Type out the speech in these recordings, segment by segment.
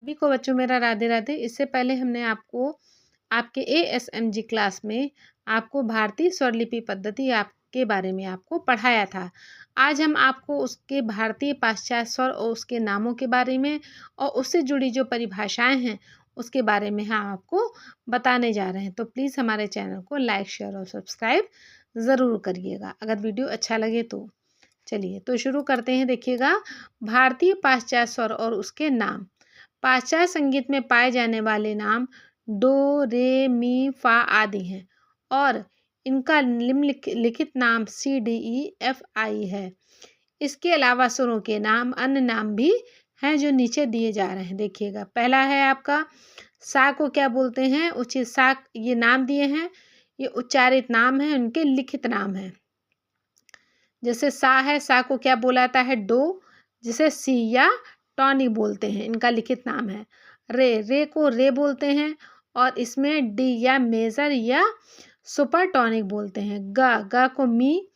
सभी को बच्चों मेरा राधे राधे। इससे पहले हमने आपको आपके ASMG क्लास में आपको भारतीय स्वरलिपि पद्धति आपके बारे में आपको पढ़ाया था। आज हम आपको उसके भारतीय पाश्चात्य स्वर और उसके नामों के बारे में और उससे जुड़ी जो परिभाषाएं हैं उसके बारे में हम आपको बताने जा रहे हैं। तो प्लीज़ हमारे चैनल को लाइक, शेयर और सब्सक्राइब ज़रूर करिएगा अगर वीडियो अच्छा लगे तो। चलिए तो शुरू करते हैं। देखिएगा, भारतीय पाश्चात्य स्वर और उसके नाम। पाश्चात्य संगीत में पाए जाने वाले नाम डो, रे, मी, फा आदि हैं और इनका निम्नलिखित नाम CDEFI है। इसके अलावा स्वरों के नाम अन्य नाम भी हैं जो नीचे दिए जा रहे हैं। देखिएगा, पहला है आपका सा को क्या बोलते हैं, उचित सा, ये नाम दिए हैं, ये उच्चारित नाम है, उनके लिखित नाम है। जैसे सा है, सा को क्या बोला जाता है, डो, जिसे सी या टॉनिक बोलते हैं, इनका लिखित नाम है। रे, रे को रे बोलते हैं और इसमें डी या मेजर या सुपर टॉनिक बोलते हैं। गा, गा को मी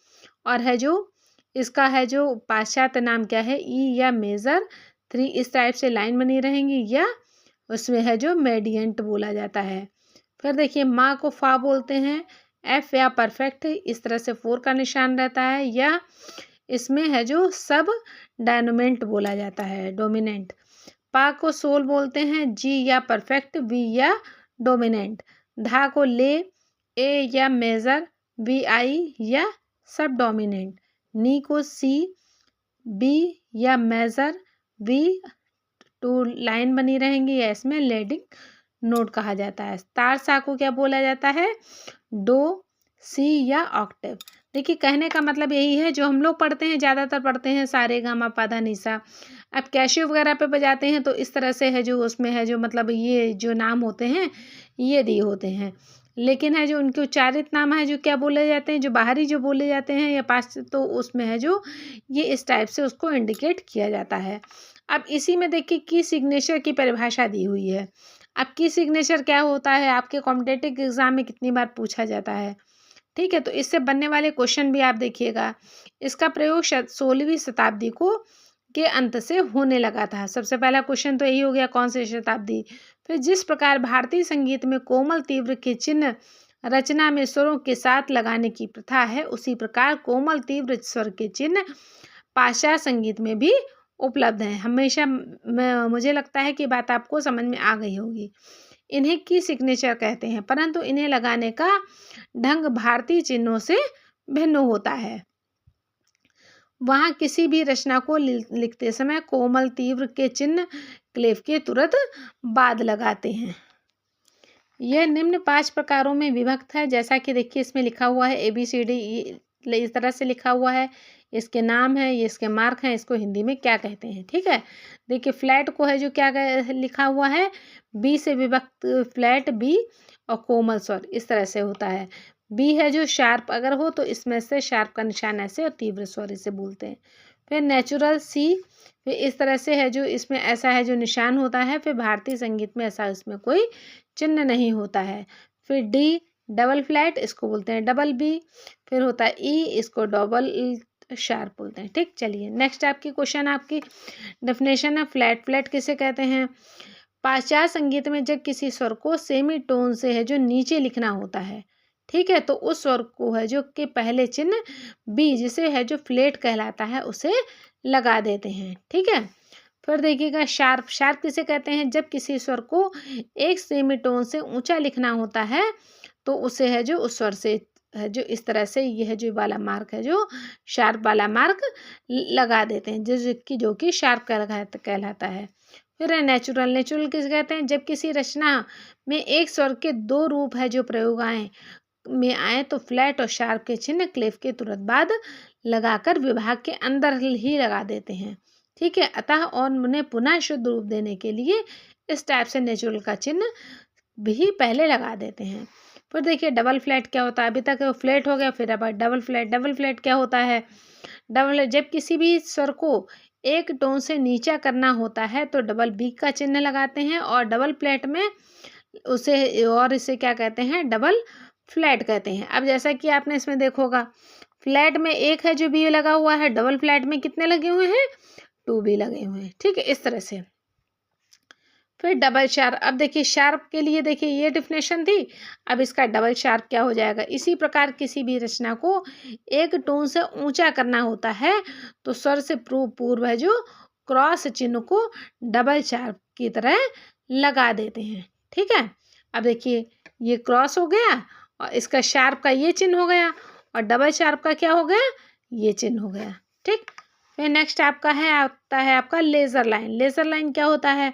और है जो इसका है जो पाश्चात्य नाम क्या है, ई या मेजर 3, इस टाइप से लाइन बनी रहेंगी, या उसमें है जो मेडियंट बोला जाता है। फिर देखिए, माँ को फा बोलते हैं, एफ या परफेक्ट इस तरह से 4 का निशान रहता है, या इसमें है जो सब डायनोमेंट बोला जाता है, डोमिनेंट। पा को सोल बोलते हैं, जी या परफेक्ट, वी या डोमिनेंट। धा को ले, ए या मेजर, वी आई या सब डोमिनेंट। नी को सी, बी या मेजर, वी 2 लाइन बनी रहेंगी, या इसमें लीडिंग नोट कहा जाता है। तार सा को क्या बोला जाता है, डो, सी या ऑक्टेव। देखिए, कहने का मतलब यही है, जो हम लोग पढ़ते हैं ज़्यादातर पढ़ते हैं सा रे गा मा पा धा नि सा। अब कैशियो वगैरह पे बजाते हैं तो इस तरह से है जो उसमें है जो मतलब ये जो नाम होते हैं ये दिए होते हैं, लेकिन है जो उनके उच्चारित नाम है जो क्या बोले जाते हैं, जो बाहरी जो बोले जाते हैं या पास, तो उसमें है जो ये इस टाइप से उसको इंडिकेट किया जाता है। अब इसी में देखिए की सिग्नेचर की परिभाषा दी हुई है। अब की सिग्नेचर क्या होता है, आपके कॉम्पिटिटिव एग्जाम में कितनी बार पूछा जाता है, ठीक है। तो इससे बनने वाले क्वेश्चन भी आप देखिएगा। इसका प्रयोग 16वीं शताब्दी को के अंत से होने लगा था। सबसे पहला क्वेश्चन तो यही हो गया, कौन सी शताब्दी। फिर जिस प्रकार भारतीय संगीत में कोमल तीव्र के चिन्ह रचना में स्वरों के साथ लगाने की प्रथा है, उसी प्रकार कोमल तीव्र स्वर के चिन्ह पाश्चात्य संगीत में भी उपलब्ध हैं। हमेशा मुझे लगता है कि बात आपको समझ में आ गई होगी। इन्हें की सिग्नेचर कहते हैं, परंतु इन्हें लगाने का ढंग भारतीय चिन्हों से भिन्न होता है। वहाँ किसी भी रचना को लिखते समय कोमल तीव्र के चिन्ह क्लेव के तुरंत बाद लगाते हैं। यह निम्न 5 प्रकारों में विभक्त है, जैसा कि देखिए इसमें लिखा हुआ है ABCD, इस तरह से लिखा हुआ है। इसके नाम है, ये इसके मार्क हैं, इसको हिंदी में क्या कहते हैं, ठीक है। देखिए, फ्लैट को है जो क्या लिखा हुआ है, बी से विभक्त फ्लैट बी, और कोमल स्वर इस तरह से होता है। बी है जो शार्प अगर हो तो इसमें से शार्प का निशान ऐसे, और तीव्र स्वर इसे बोलते हैं। फिर नेचुरल सी, फिर इस तरह से है जो इसमें ऐसा है जो निशान होता है। फिर भारतीय संगीत में ऐसा इसमें कोई चिन्ह नहीं होता है। फिर डी डबल फ्लैट, इसको बोलते हैं डबल बी। फिर होता है ई, इसको डबल शार्प बोलते हैं, ठीक। चलिए नेक्स्ट आपकी क्वेश्चन, आपकी डेफिनेशन है फ्लैट। फ्लैट किसे कहते हैं, पाश्चात्य संगीत में जब किसी स्वर को सेमी टोन से है जो नीचे लिखना होता है, ठीक है, तो उस स्वर को है जो के पहले चिन्ह बी, जिसे है जो फ्लैट कहलाता है, उसे लगा देते हैं, ठीक है। फिर देखिएगा शार्प। शार्प किसे कहते हैं, जब किसी स्वर को एक सेमी टोन से ऊंचा लिखना होता है तो उसे है जो उस स्वर से है जो इस तरह से यह जो वाला मार्क है जो शार्प वाला मार्क लगा देते हैं, जो कि शार्प कहलाता है। फिर है नेचुरल। नेचुरल किसे कहते हैं, जब किसी रचना में एक स्वर के 2 रूप है जो प्रयोग में आए तो फ्लैट और शार्प के चिन्ह क्लेव के तुरंत बाद लगाकर विभाग के अंदर ही लगा देते हैं, ठीक है। अतः और उन्हें पुनः शुद्ध रूप देने के लिए इस टाइप से नेचुरल का चिन्ह भी पहले लगा देते हैं। फिर देखिए डबल फ्लैट क्या होता है, अभी तक फ्लैट हो गया, फिर अब डबल फ्लैट। डबल फ्लैट क्या होता है, डबल जब किसी भी स्वर को एक टोन से नीचा करना होता है तो डबल बी का चिन्ह लगाते हैं, और डबल फ्लैट में उसे और इसे क्या कहते हैं, डबल फ्लैट कहते हैं। अब जैसा कि आपने इसमें देखोगा, फ्लैट में एक है जो बी लगा हुआ है, डबल फ्लैट में कितने लगे हुए हैं, 2 बी लगे हुए हैं, ठीक है, इस तरह से। फिर डबल शार्प। अब देखिए शार्प के लिए देखिए ये डेफिनेशन थी, अब इसका डबल शार्प क्या हो जाएगा। इसी प्रकार किसी भी रचना को एक टोन से ऊंचा करना होता है तो स्वर से पूर्व है जो क्रॉस चिन्ह को डबल शार्प की तरह लगा देते हैं। ठीक है, अब देखिए ये क्रॉस हो गया और इसका शार्प का ये चिन्ह हो गया और डबल शार्प का क्या हो गया, ये चिन्ह हो गया। ठीक, फिर नेक्स्ट आपका है आता है आपका लेजर लाइन। लेजर लाइन क्या होता है,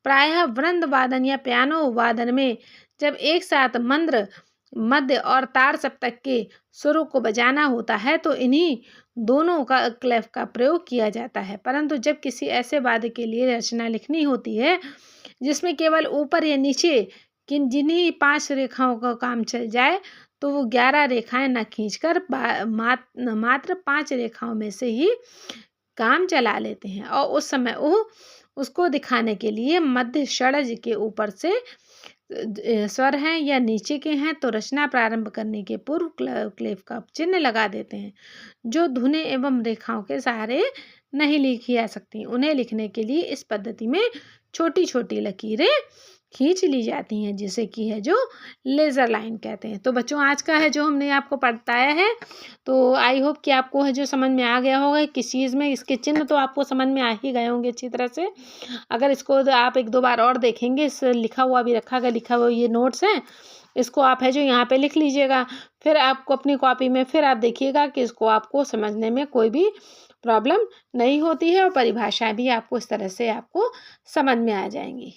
प्रायः वृंद वादन या पियानो वादन में जब एक साथ मंद्र, मध्य और तार सप्तक के सुरों को बजाना होता है तो इन्हीं दोनों का क्लेफ का प्रयोग किया जाता है। परंतु जब किसी ऐसे वाद्य के लिए रचना लिखनी होती है जिसमें केवल ऊपर या नीचे जिन्हीं 5 रेखाओं का काम चल जाए तो वो 11 रेखाएं न खींचकर मात्र 5 रेखाओं में से ही काम चला लेते हैं और उस समय वो उसको दिखाने के लिए मध्य षड्ज के ऊपर से स्वर हैं या नीचे के हैं तो रचना प्रारंभ करने के पूर्व क्लेफ का चिन्ह लगा देते हैं, जो धुनें एवं रेखाओं के सहारे नहीं लिखी जा सकती। उन्हें लिखने के लिए इस पद्धति में छोटी छोटी लकीरें खींच ली जाती हैं, जिसे कि है जो लेज़र लाइन कहते हैं। तो बच्चों आज का है जो हमने आपको बताया है, तो आई होप कि आपको है जो समझ में आ गया होगा किस चीज़ में इसके चिन्ह तो आपको समझ में आ ही गए होंगे अच्छी तरह से। अगर इसको आप 1-2 बार और देखेंगे, इस लिखा हुआ भी रखा गया, लिखा हुआ ये नोट्स हैं, इसको आप है जो यहाँ पे लिख लीजिएगा। फिर आपको अपनी कॉपी में फिर आप देखिएगा कि इसको आपको समझने में कोई भी प्रॉब्लम नहीं होती है और परिभाषाएँ भी आपको इस तरह से आपको समझ में आ जाएंगी।